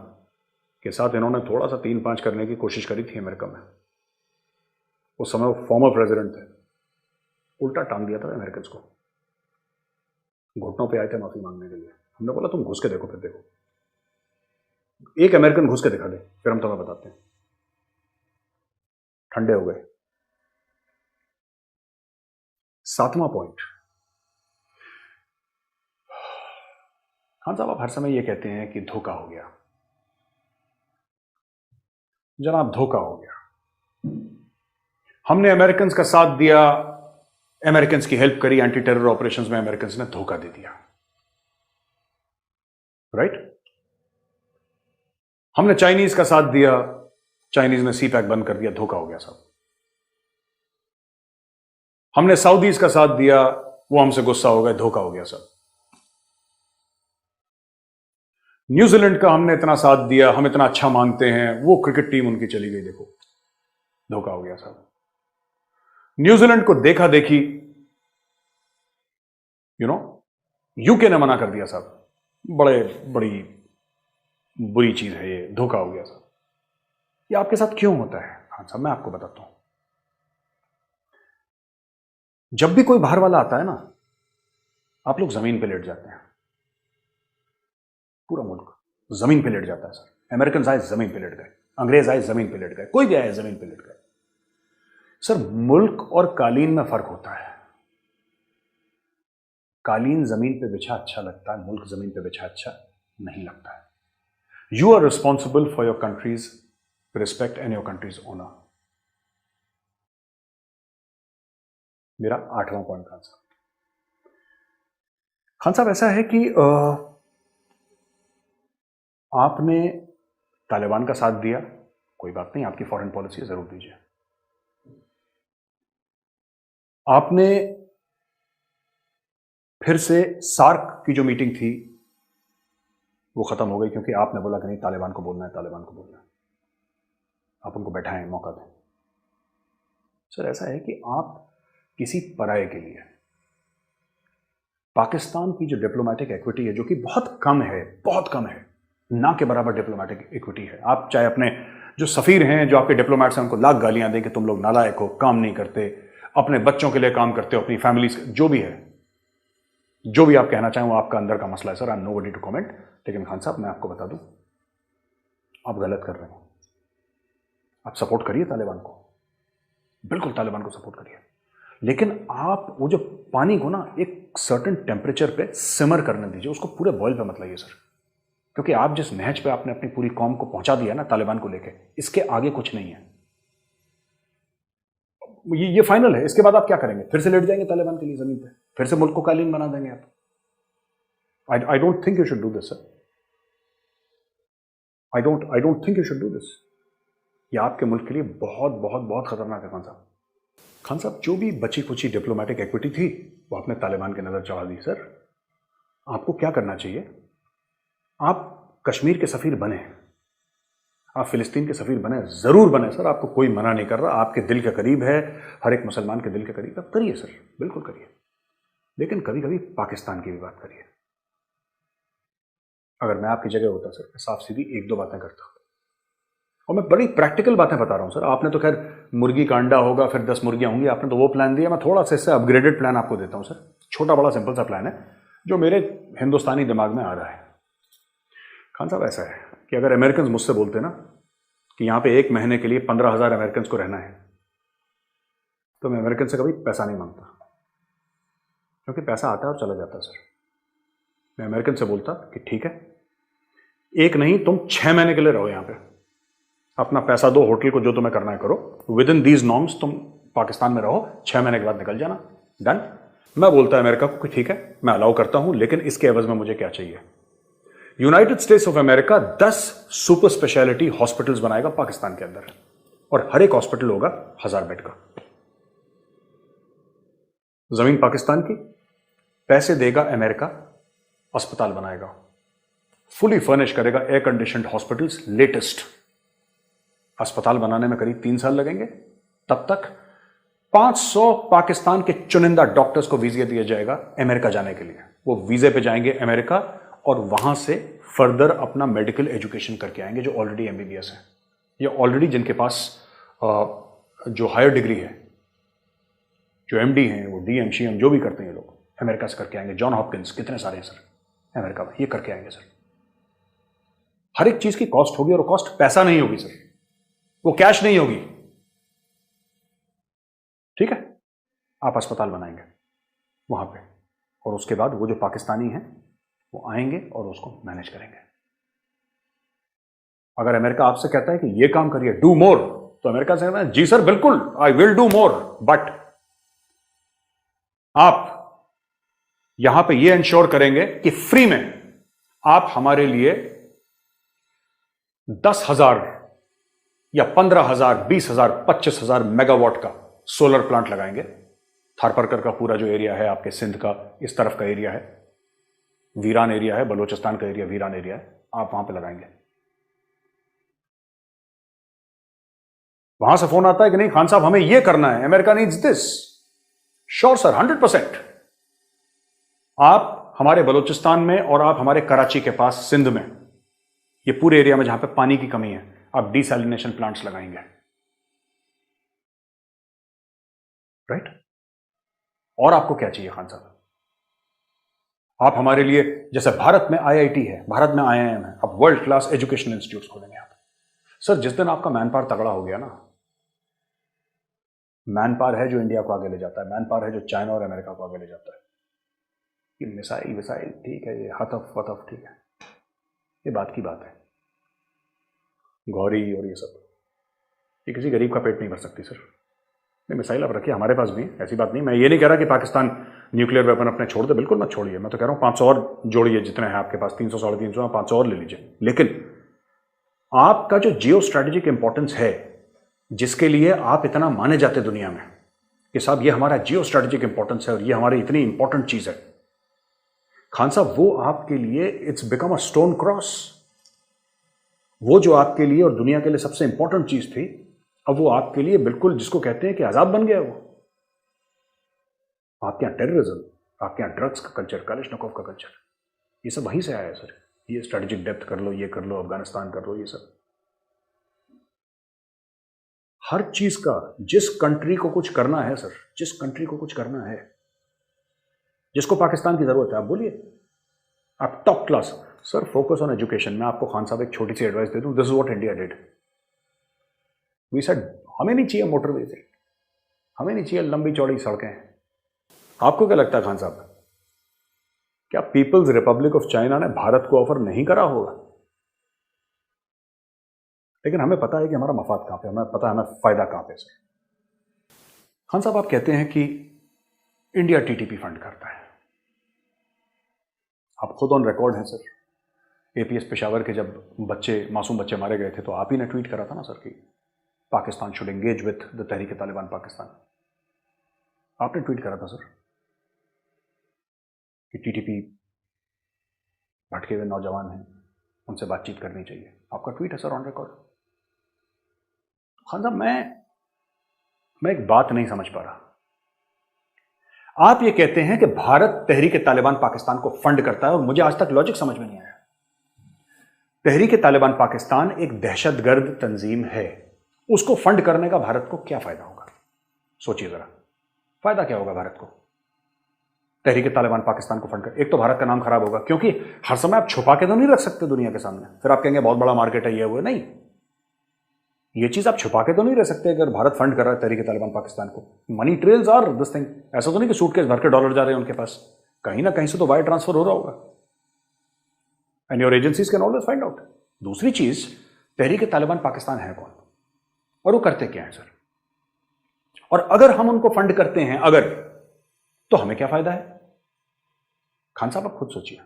के साथ इन्होंने थोड़ा सा 3-5 करने की कोशिश करी थी अमेरिका में। उस समय वो फॉर्मर प्रेसिडेंट थे, उल्टा टांग दिया था अमेरिकन को। घुटनों पे आए थे माफी मांगने के लिए। हमने बोला तुम घुस के देखो, फिर देखो, एक अमेरिकन घुस के दिखा दे, फिर हम तुम्हें बताते हैं। ठंडे हो गए। 7वां पॉइंट, खान साहब आप हर समय ये कहते हैं कि धोखा हो गया। जनाब धोखा हो गया। हमने अमेरिकन का साथ दिया, अमेरिकन की हेल्प करी एंटी टेरर ऑपरेशंस में, अमेरिकन ने धोखा दे दिया, राइट? हमने चाइनीज का साथ दिया, चाइनीज ने CPEC बंद कर दिया, धोखा हो गया साहब। हमने सऊदीज का साथ दिया, वो हमसे गुस्सा हो गए, धोखा हो गया साहब। न्यूजीलैंड का हमने इतना साथ दिया, हम इतना अच्छा मानते हैं, वो क्रिकेट टीम उनकी चली गई, देखो धोखा हो गया साहब। न्यूजीलैंड को देखा देखी यूके ने मना कर दिया साहब, बड़ी बुरी चीज है ये, धोखा हो गया साहब। ये आपके साथ क्यों होता है खान साहब? मैं आपको बताता हूं। जब भी कोई बाहर वाला आता है ना, आप लोग जमीन पे लेट जाते हैं, पूरा मुल्क जमीन पे लेट जाता है सर। अमेरिकन आए जमीन पे लेट गए, अंग्रेज आए जमीन पे लेट गए, कोई भी आए जमीन पे लेट गए। सर मुल्क और कालीन में फर्क होता है। कालीन जमीन पे बिछा अच्छा लगता है, मुल्क जमीन पे बिछा अच्छा नहीं लगता है। You are responsible for your country's respect and your country's honour. मेरा 8वां पॉइंट खान साहब ऐसा है कि आपने तालिबान का साथ दिया, कोई बात नहीं, आपकी फॉरेन पॉलिसी है, जरूर दीजिए। आपने फिर से सार्क की जो मीटिंग थी वो खत्म हो गई, क्योंकि आपने बोला कि नहीं तालिबान को बोलना है, तालिबान को बोलना है, आप उनको बैठाएं, मौका दें। सर ऐसा है कि आप किसी पराये के लिए, पाकिस्तान की जो डिप्लोमेटिक इक्विटी है, जो कि बहुत कम है, बहुत कम है, ना के बराबर डिप्लोमेटिक इक्विटी है। आप चाहे अपने जो सफीर हैं, जो आपके डिप्लोमेट्स हैं, उनको लाख गालियां दें कि तुम लोग नालायक हो, काम नहीं करते, अपने बच्चों के लिए काम करते हो, अपनी फैमिली, जो भी है, जो भी आप कहना चाहें वो आपका अंदर का मसला है sir, I am nobody to comment. लेकिन खान साहब मैं आपको बता दूं, आप गलत कर रहे हैं। आप सपोर्ट करिए तालिबान को, बिल्कुल तालिबान को सपोर्ट करिए, लेकिन आप वो जो पानी को ना एक सर्टेन टेम्परेचर पे सिमर करने दीजिए, उसको पूरे बॉयल पे मत लाइए सर, क्योंकि आप जिस नहज पे आपने अपनी पूरी कौम को पहुंचा दिया ना तालिबान को लेके, इसके आगे कुछ नहीं है। ये फाइनल है। इसके बाद आप क्या करेंगे? फिर से लेट जाएंगे तालिबान के लिए जमीन पे, फिर से मुल्क को कालीन बना देंगे आप। I don't think you should do this sir. I don't think you should do this. ये आपके मुल्क के लिए बहुत बहुत बहुत खतरनाक है। खान साहब जो भी बची खुची डिप्लोमेटिक एक्विटी थी वो आपने तालिबान के नजर चढ़ा दी सर। आपको क्या करना चाहिए? आप कश्मीर के सफीर बने, आप फिलिस्तीन के सफीर बने, जरूर बने सर, आपको कोई मना नहीं कर रहा, आपके दिल के करीब है, हर एक मुसलमान के दिल के करीब, आप करिए सर, बिल्कुल करिए। लेकिन कभी कभी पाकिस्तान की भी बात करिए। अगर मैं आपकी जगह होता सर, मैं साफ सीधी एक दो बातें करता, और मैं बड़ी प्रैक्टिकल बातें बता रहा हूं सर। आपने तो खैर मुर्गी का अंडा होगा फिर 10 मुर्गियां होंगी, आपने तो वो प्लान दिया। मैं थोड़ा सा इससे अपग्रेडेड प्लान आपको देता हूं सर, छोटा बड़ा सिंपल सा प्लान है जो मेरे हिंदुस्तानी दिमाग में आ रहा है। खान साहब ऐसा है कि अगर अमेरिकन मुझसे बोलते ना कि यहां पे 1 महीने के लिए 15,000 अमेरिकन को रहना है, तो मैं अमेरिकन से कभी पैसा नहीं मांगता, क्योंकि पैसा आता है और चला जाता है सर। मैं अमेरिकन से बोलता कि ठीक है, 1 नहीं तुम 6 महीने के लिए रहो यहां पे, अपना पैसा दो, होटल को जो तुम्हें करना है करो, विद इन दीज नॉर्म्स तुम पाकिस्तान में रहो, 6 महीने के बाद निकल जाना, डन। मैं बोलता है अमेरिका को कि ठीक है मैं अलाउ करता हूं, लेकिन इसके एवज में मुझे क्या चाहिए? United states of America 10 super speciality hospitals बनाएगा पाकिस्तान के अंदर, और हर एक हॉस्पिटल होगा 1000 बेड का। जमीन पाकिस्तान की, पैसे देगा अमेरिका, अस्पताल बनाएगा, फुली फर्निश करेगा, एयर कंडीशनड हॉस्पिटल्स, लेटेस्ट। अस्पताल बनाने में करीब 3 साल लगेंगे। तब तक 500 पाकिस्तान के चुनिंदा डॉक्टर्स को वीजा दिया जाएगा अमेरिका जाने के लिए। वो वीजे पे जाएंगे अमेरिका, और वहां से फर्दर अपना मेडिकल एजुकेशन करके आएंगे, जो ऑलरेडी एमबीबीएस है, या ऑलरेडी जिनके पास जो हायर डिग्री है, जो एमडी हैं, वो डीएम शीएम जो भी करते हैं ये लोग, अमेरिका से करके आएंगे। जॉन हॉपकिंस, कितने सारे हैं सर अमेरिका में, ये करके आएंगे सर। हर एक चीज की कॉस्ट होगी, और कॉस्ट पैसा नहीं होगी सर, वो कैश नहीं होगी। ठीक है, आप अस्पताल बनाएंगे वहां पे, और उसके बाद वो जो पाकिस्तानी हैं वो आएंगे और उसको मैनेज करेंगे। अगर अमेरिका आपसे कहता है कि ये काम करिए, डू मोर, तो अमेरिका से कहता है जी सर बिल्कुल, I will do more, but आप यहां पे ये इंश्योर करेंगे कि फ्री में आप हमारे लिए 10,000 या 15,000, 20,000, 25,000 मेगावाट का सोलर प्लांट लगाएंगे। थारपरकर का पूरा जो एरिया है, आपके सिंध का इस तरफ का एरिया है, वीरान एरिया है, बलोचिस्तान का एरिया वीरान एरिया है, आप वहां पे लगाएंगे। वहां से फोन आता है कि नहीं खान साहब हमें यह करना है, America needs this. Sure sir, 100%। आप हमारे बलोचिस्तान में और आप हमारे कराची के पास सिंध में, ये पूरे एरिया में जहां पे पानी की कमी है, आप डिसैलिनेशन प्लांट्स लगाएंगे, राइट? और आपको क्या चाहिए खान साहब? आप हमारे लिए, जैसे भारत में आईआईटी है, भारत में आईआईएम है, आप वर्ल्ड क्लास एजुकेशन इंस्टीट्यूट्स खोलेंगे आप। सर जिस दिन आपका मैन पावर तगड़ा हो गया ना, मैन पावर है जो इंडिया को आगे ले जाता है, मैन पावर है जो चाइना और अमेरिका को आगे ले जाता है। ये मिसाइल विसाइल ठीक है, ये हतफ वतफ ठीक है, ये बात की बात है, गौरी और ये सब, ये किसी गरीब का पेट नहीं भर सकती सर। नहीं, मिसाइल आप रखिए, हमारे पास भी है, ऐसी बात नहीं। मैं ये नहीं कह रहा कि पाकिस्तान न्यूक्लियर वेपन अपने छोड़ दे, बिल्कुल मत छोड़िए। मैं तो कह रहा हूं 500 और जोड़िए, जितने हैं आपके पास, 300 350, 500 और ले लीजिए। लेकिन आपका जो जियो स्ट्रेटेजिक इंपॉर्टेंस है, जिसके लिए आप इतना माने जाते दुनिया में कि साहब ये हमारा जियो स्ट्रेटेजिक इंपॉर्टेंस है और ये हमारी इतनी इंपॉर्टेंट चीज है, खान साहब वो आपके लिए it's become a stone cross. वो जो आपके लिए और दुनिया के लिए सबसे इंपॉर्टेंट चीज थी, अब वो आपके लिए बिल्कुल जिसको कहते हैं कि अजाब बन गया। वो आपके यहां टेररिज्म, आपके यहां ड्रग्स का कल्चर, कालिशनकोव का कल्चर, ये सब वहीं से आया है सर। ये स्ट्रेटेजिक डेप्थ कर लो, ये कर लो, अफगानिस्तान कर लो, ये सब हर चीज का, जिस कंट्री को कुछ करना है सर, जिस कंट्री को कुछ करना है, जिसको पाकिस्तान की जरूरत है, आप बोलिए, आप top class sir, focus on education. मैं आपको खान साहब एक छोटी सी एडवाइस दे दूं, this is what India did. We said हमें नहीं चाहिए मोटरवे से, हमें नहीं चाहिए लंबी चौड़ी सड़कें। आपको क्या लगता है खान साहब, क्या पीपल्स रिपब्लिक ऑफ चाइना ने भारत को ऑफर नहीं करा होगा? लेकिन हमें पता है कि हमारा मफाद कहां पे, हमें पता है हमें फायदा कहां पे से। खान साहब, आप कहते हैं कि इंडिया टीटीपी फंड करता है। आप खुद ऑन रिकॉर्ड हैं सर। एपीएस पेशावर के जब मासूम बच्चे मारे गए थे तो आप ही ने ट्वीट करा था ना सर कि Pakistan should engage with the Tehreek Taliban Pakistan. आपने ट्वीट करा था सर कि टीटीपी भटके हुए नौजवान हैं, उनसे बातचीत करनी चाहिए। आपका ट्वीट है सर ऑन रिकॉर्ड। खान साहब, मैं एक बात नहीं समझ पा रहा। आप ये कहते हैं कि भारत तहरीक तालिबान पाकिस्तान को फंड करता है और मुझे आज तक लॉजिक समझ में नहीं आया। तहरीक तालिबान पाकिस्तान एक दहशतगर्द तंजीम है, उसको फंड करने का भारत को क्या फायदा होगा? सोचिए जरा, फायदा क्या होगा भारत को तहरीक तालिबान पाकिस्तान को फंड कर? एक तो भारत का नाम खराब होगा, क्योंकि हर समय आप छुपा के तो नहीं रख सकते दुनिया के सामने, फिर आप कहेंगे बहुत बड़ा मार्केट है ये वो। नहीं, ये चीज आप छुपा के तो नहीं रह सकते। अगर भारत फंड कर रहा है तहरीक तालिबान पाकिस्तान को, money trails are this thing. ऐसा तो नहीं कि सूटकेस भर के डॉलर जा रहे हैं उनके पास, कहीं ना कहीं से तो वायर ट्रांसफर हो रहा होगा, and your agencies can always find out. दूसरी चीज, तहरीक तालिबान पाकिस्तान है कौन और वो करते क्या है सर? और अगर हम उनको फंड करते हैं अगर, तो हमें क्या फायदा है? खान साहब, आप खुद सोचिए।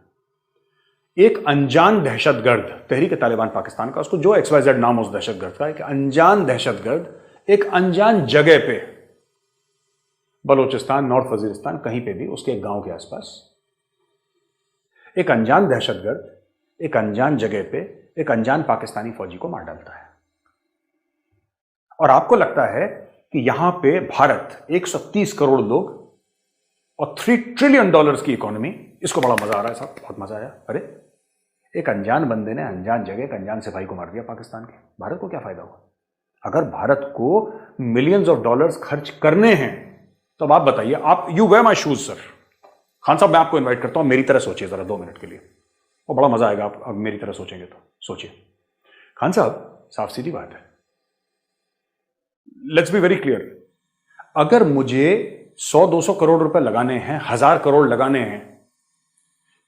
एक अनजान दहशतगर्द तहरीक तालिबान पाकिस्तान का, उसको जो XYZ नाम हो उस दहशतगर्द का, एक अनजान दहशतगर्द एक अनजान जगह पे, बलोचिस्तान, नॉर्थ वजीरिस्तान, कहीं पे भी उसके एक गांव के आसपास, एक अनजान दहशतगर्द एक अनजान जगह पे एक अनजान पाकिस्तानी फौजी को मार डालता है। और आपको लगता है कि यहां पे भारत 130 करोड़ लोग और $3 ट्रिलियन की इकोनॉमी, इसको बड़ा मजा आ रहा है साहब, बहुत मजा आया। अरे, एक अनजान बंदे ने अनजान जगह एक अनजान सिपाही को मार दिया पाकिस्तान के, भारत को क्या फायदा हुआ? अगर भारत को मिलियंस ऑफ डॉलर्स खर्च करने हैं तो अब आप बताइए। आप you wear my shoes sir. Khan साहब, मैं आपको इन्वाइट करता हूं, मेरी तरह सोचिए जरा 2 मिनट के लिए, और बड़ा मजा आएगा आप मेरी तरह सोचेंगे तो। सोचिए खान साहब, साफ सीधी बात है, लेट्स बी वेरी क्लियर। अगर मुझे 100-200 करोड़ रुपए लगाने हैं, 1000 करोड़ लगाने हैं,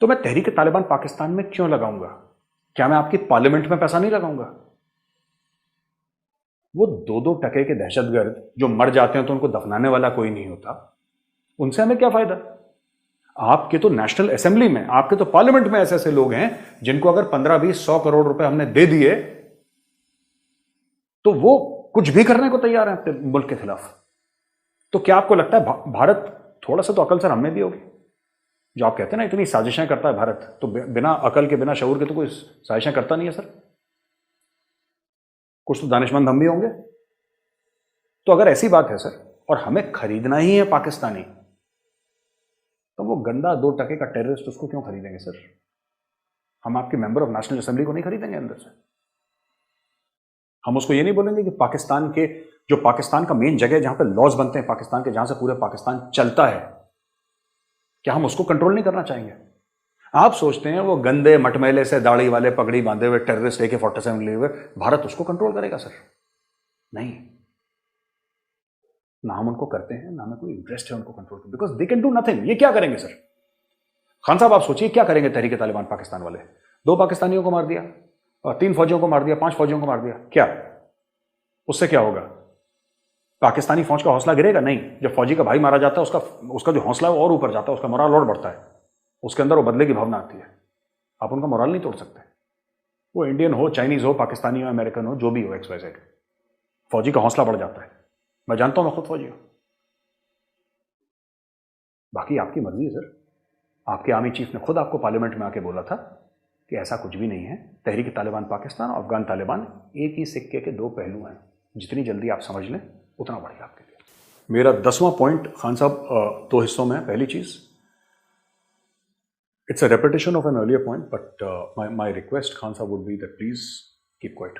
तो मैं तहरीक तालिबान पाकिस्तान में क्यों लगाऊंगा? क्या मैं आपकी पार्लियामेंट में पैसा नहीं लगाऊंगा? वो 2-2 टके के दहशतगर्द जो मर जाते हैं तो उनको दफनाने वाला कोई नहीं होता, उनसे हमें क्या फायदा? आपके तो नेशनल असेंबली में, आपके तो पार्लियामेंट में ऐसे ऐसे लोग हैं जिनको अगर 15-20-100 करोड़ रुपए हमने दे दिए तो वो कुछ भी करने को तैयार है अपने मुल्क के खिलाफ। तो क्या आपको लगता है भारत, थोड़ा सा तो अकल सर हमें भी होगी? जो आप कहते हैं ना इतनी साजिशें करता है भारत, तो बिना अकल के बिना शऊर के तो कोई साजिशें करता नहीं है सर। कुछ तो दानिशमंद हम भी होंगे। तो अगर ऐसी बात है सर और हमें खरीदना ही है पाकिस्तानी, तो वो गंदा 2 टके का टेररिस्ट उसको क्यों खरीदेंगे सर? हम आपके मेंबर ऑफ नेशनल असेंबली को नहीं खरीदेंगे अंदर से। हम उसको ये नहीं बोलेंगे कि पाकिस्तान के, जो पाकिस्तान का मेन जगह जहां पे लॉज बनते हैं पाकिस्तान के, जहां से पूरे पाकिस्तान चलता है, क्या हम उसको कंट्रोल नहीं करना चाहेंगे? आप सोचते हैं वो गंदे मटमैले से दाढ़ी वाले पगड़ी बांधे हुए टेररिस्ट AK-47 लिए हुए भारत उसको कंट्रोल करेगा सर? नहीं, ना हम उनको करते हैं, ना हमें कोई इंटरेस्ट है उनको कंट्रोल करने, because they can do nothing. ये क्या करेंगे सर? खान साहब, आप सोचिए क्या करेंगे तहरीक तालिबान पाकिस्तान वाले? 2 पाकिस्तानियों को मार दिया और 3 फौजियों को मार दिया, 5 फौजियों को मार दिया, क्या उससे क्या होगा? पाकिस्तानी फौज का हौसला गिरेगा? नहीं। जब फौजी का भाई मारा जाता है उसका जो हौसला है वो और ऊपर जाता है, उसका मोराल और बढ़ता है, उसके अंदर वो बदले की भावना आती है। आप उनका मोराल नहीं तोड़ सकते। वो इंडियन हो, चाइनीज हो, पाकिस्तानी हो, अमेरिकन हो, जो भी हो, XYZ, फौजी का हौसला बढ़ जाता है। मैं जानता हूं, मैं खुद फौजी हूं। बाकी आपकी मर्जी है सर। आपके आर्मी चीफ ने खुद आपको पार्लियामेंट में आके बोला था कि ऐसा कुछ भी नहीं है। तहरीक तालिबान पाकिस्तान और अफगान तालिबान एक ही सिक्के के 2 पहलू हैं। जितनी जल्दी आप समझ लें उतना बढ़िया आपके लिए। मेरा 10वां पॉइंट खान साहब 2 हिस्सों में है। पहली चीज, it's a repetition of an earlier point, but my request Khan sahab would be that please keep quiet.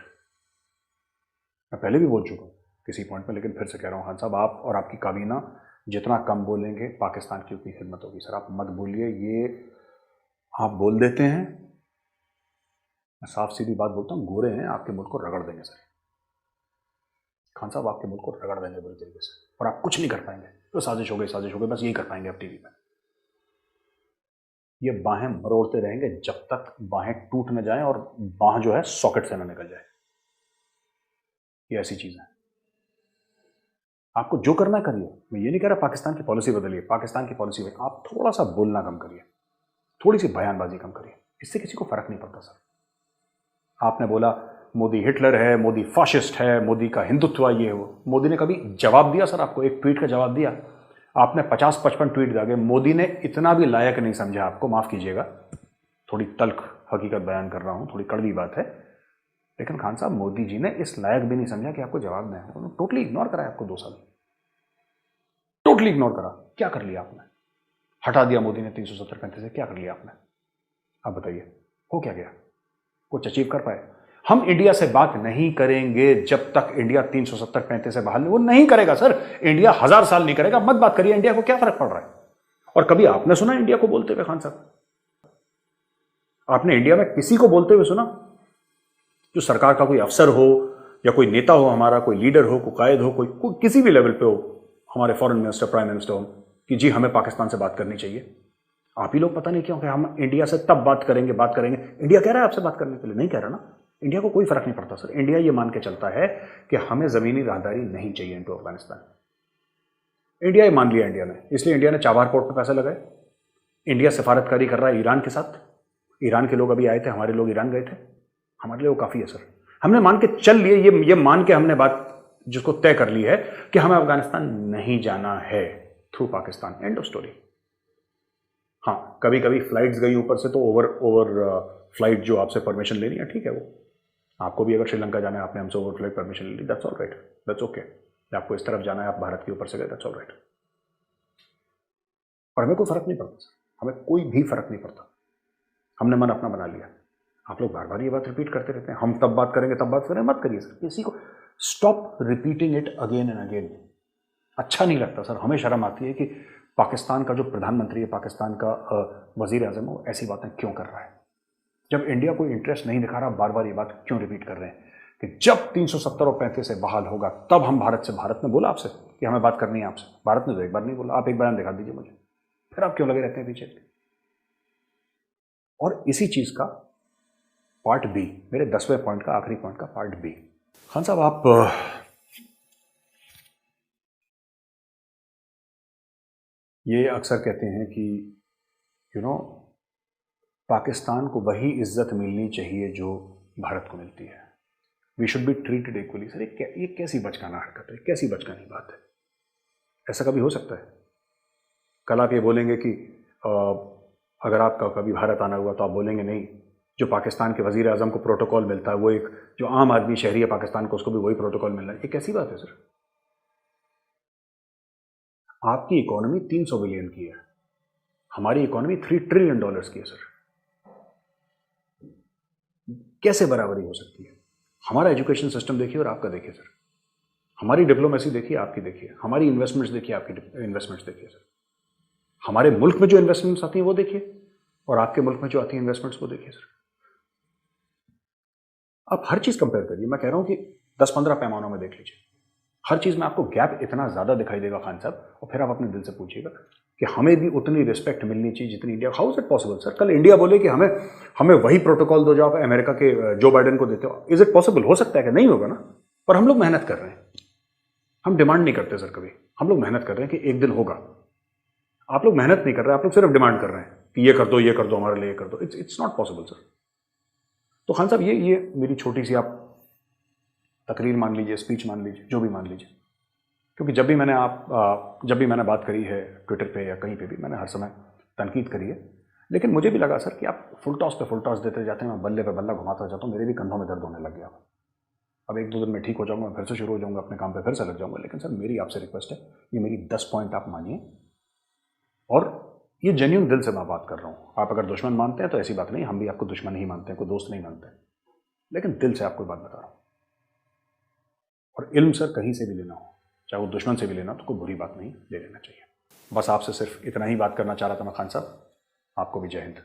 मैं पहले भी बोल चुका हूं किसी पॉइंट में, लेकिन फिर से कह रहा हूं खान साहब, आप और आपकी काबीना जितना कम बोलेंगे पाकिस्तान की उतनी खिदमत होगी सर। आप मत बोलिए, ये आप बोल देते हैं, मैं साफ सीधी बात बोलता हूं, गोरे हैं आपके मुल्क को रगड़ देंगे सर। खान साहब आपके मुल्क को रगड़ देंगे बुरी तरीके से और आप कुछ नहीं कर पाएंगे। तो साजिश हो गई, बस यही कर पाएंगे आप टीवी में। ये बाहें मरोड़ते रहेंगे जब तक बाहें टूट न जाएं और बाह जो है सॉकेट से न निकल जाए। ये ऐसी चीज है। आपको जो करना करिए। मैं ये नहीं कह रहा पाकिस्तान की पॉलिसी बदलिए, पाकिस्तान की पॉलिसी में आप थोड़ा सा बोलना कम करिए, थोड़ी सी बयानबाजी कम करिए, इससे किसी को फर्क नहीं पड़ता सर। आपने बोला मोदी हिटलर है, मोदी फाशिस्ट है, मोदी का हिंदुत्व ये है वो। मोदी ने कभी जवाब दिया सर आपको? एक ट्वीट का जवाब दिया? आपने 50-55 ट्वीट दागे, मोदी ने इतना भी लायक नहीं समझा आपको। माफ कीजिएगा, थोड़ी तल्ख हकीकत बयान कर रहा हूं, थोड़ी कड़वी बात है, लेकिन खान साहब मोदी जी ने इस लायक भी नहीं समझा कि आपको जवाब दें। उन्होंने टोटली इग्नोर करा आपको 2 साल, टोटली इग्नोर करा। क्या कर लिया आपने? हटा दिया मोदी ने 370-35 से, क्या कर लिया आपने? आप बताइए, हो क्या गया? कुछ अचीव कर पाए? हम इंडिया से बात नहीं करेंगे जब तक इंडिया 370-35 से बाहर नहीं। वो नहीं करेगा सर, इंडिया 1000 साल नहीं करेगा। मत बात करिए, इंडिया को क्या फर्क पड़ रहा है? और कभी आपने सुना इंडिया को बोलते हुए? खान साहब, आपने इंडिया में किसी को बोलते हुए सुना? जो सरकार का कोई अफसर हो या कोई नेता हो हमारा, कोई लीडर हो, कोई कायद हो, कोई किसी भी लेवल पे हो, हमारे फॉरेन मिनिस्टर, प्राइम मिनिस्टर हो, कि जी हमें पाकिस्तान से बात करनी चाहिए। आप ही लोग पता नहीं क्यों कि हम इंडिया से तब बात करेंगे। इंडिया कह रहा है आपसे बात करने के लिए, नहीं कह रहा ना। इंडिया को कोई फर्क नहीं पड़ता सर। इंडिया ये मान के चलता है कि हमें जमीनी राहदारी नहीं चाहिए इनटू अफगानिस्तान। इंडिया ये मान लिया इंडिया ने, इसलिए इंडिया ने चाबार पोर्ट पर पैसे लगाए। इंडिया सिफारतकारी कर रहा है ईरान के साथ। ईरान के लोग अभी आए थे, हमारे लोग ईरान गए थे। हमारे लिए वो काफी है सर। हमने मान के चल लिए, ये मान के हमने बात जिसको तय कर ली है कि हमें अफगानिस्तान नहीं जाना है through Pakistan. End of story. हाँ, कभी कभी फ्लाइट्स गई ऊपर से, तो ओवर फ्लाइट जो आपसे परमिशन लेनी है, ठीक है, वो आपको भी अगर श्रीलंका जाना है, आपने हमसे ओवर फ्लाइट परमिशन ले ली, that's all right, that's okay. आपको इस तरफ जाना है, आप भारत के ऊपर से गए, दैट्स ऑल राइट। और हमें कोई फर्क नहीं पड़ता सर, हमें कोई भी फर्क नहीं पड़ता। हमने मन अपना बना लिया। आप लोग बार बार ये बात रिपीट करते रहते हैं, हम तब बात करेंगे, तब बात करें। मत करिए सर, किसी को stop repeating it again and again. अच्छा नहीं लगता सर। हमें शर्म आती है कि पाकिस्तान का जो प्रधानमंत्री है, पाकिस्तान का वजीर आजम, वो ऐसी बातें क्यों कर रहा है। जब इंडिया कोई इंटरेस्ट नहीं दिखा रहा, बार बार ये बात क्यों रिपीट कर रहे हैं कि जब 370 और 35 से बहाल होगा तब हम भारत से। भारत ने बोला आपसे कि हमें बात करनी है आपसे? भारत ने तो एक बार नहीं बोला। आप एक बयान दिखा दीजिए मुझे, फिर आप क्यों लगे रहते हैं पीछे? और इसी चीज का पार्ट बी, मेरे 10वें पॉइंट का, आखिरी पॉइंट का पार्ट बी। खान साहब, आप ये अक्सर कहते हैं कि पाकिस्तान को वही इज्जत मिलनी चाहिए जो भारत को मिलती है। We should be treated equally. Sir ये कैसी बचकाना हरकत है, कैसी बचकानी बात है? ऐसा कभी हो सकता है? कल आप ये बोलेंगे कि अगर आपका कभी भारत आना हुआ तो आप बोलेंगे नहीं, जो पाकिस्तान के वजीर आजम को प्रोटोकॉल मिलता है, वो एक जो आम आदमी शहरी है पाकिस्तान को, उसको भी वही प्रोटोकॉल मिल रहा है। ये कैसी बात है सर? आपकी इकोनॉमी 300 बिलियन की है, हमारी इकोनॉमी $3 ट्रिलियन की है सर। कैसे बराबरी हो सकती है? हमारा एजुकेशन सिस्टम देखिए और आपका देखिए सर, हमारी डिप्लोमेसी देखिए, आपकी देखिए, हमारी इन्वेस्टमेंट्स देखिए, आपकी इन्वेस्टमेंट्स देखिए सर, हमारे मुल्क में जो इन्वेस्टमेंट्स आती हैं वो देखिए, और आपके मुल्क में जो आती है इन्वेस्टमेंट्स वो देखिए सर। आप हर चीज कंपेयर करिए। मैं कह रहा हूं कि 10-15 पैमानों में देख लीजिए, हर चीज में आपको गैप इतना ज्यादा दिखाई देगा खान साहब। और फिर आप अपने दिल से पूछिएगा कि हमें भी उतनी रिस्पेक्ट मिलनी चाहिए जितनी India. How is it possible sir? कल इंडिया बोले कि हमें वही प्रोटोकॉल दो जो आप अमेरिका के जो बाइडेन को देते हो। Is it possible? हो सकता है कि नहीं होगा ना, पर हम लोग मेहनत कर रहे हैं। हम डिमांड नहीं करते सर कभी, हम लोग मेहनत कर रहे हैं कि एक दिन होगा। आप लोग मेहनत नहीं कर रहे, आप लोग सिर्फ डिमांड कर रहे हैं कि ये कर दो, ये कर दो, हमारे लिए ये कर दो। It's not possible sir. तो खान साहब, ये मेरी छोटी सी आप तकरीर मान लीजिए, स्पीच मान लीजिए, जो भी मान लीजिए, क्योंकि जब भी मैंने बात करी है ट्विटर पे या कहीं पे भी, मैंने हर समय तनकीद करी है। लेकिन मुझे भी लगा सर कि आप फुल टॉस पे फुल टॉस देते जाते हैं, मैं बल्ले पे बल्ला घुमाता जाता हूँ, मेरे भी कंधों में दर्द होने लग गया। अब 1-2 दिन में ठीक हो जाऊंगा, फिर से शुरू हो जाऊंगा, अपने काम पे फिर से लग जाऊंगा। लेकिन सर मेरी आपसे रिक्वेस्ट है, ये मेरी 10 पॉइंट आप मानिए, और ये जेन्युइन दिल से मैं बात कर रहा हूँ। आप अगर दुश्मन मानते हैं तो ऐसी बात नहीं, हम भी आपको दुश्मन ही मानते हैं, कोई दोस्त नहीं मानते, लेकिन दिल से आपको बात बता रहा हूँ। और इल्म सर कहीं से भी लेना हो, चाहे वो दुश्मन से भी लेना, तो कोई बुरी बात नहीं, ले लेना चाहिए। बस आपसे सिर्फ इतना ही बात करना चाह रहा था मैं खान साहब। आपको भी जय हिंद।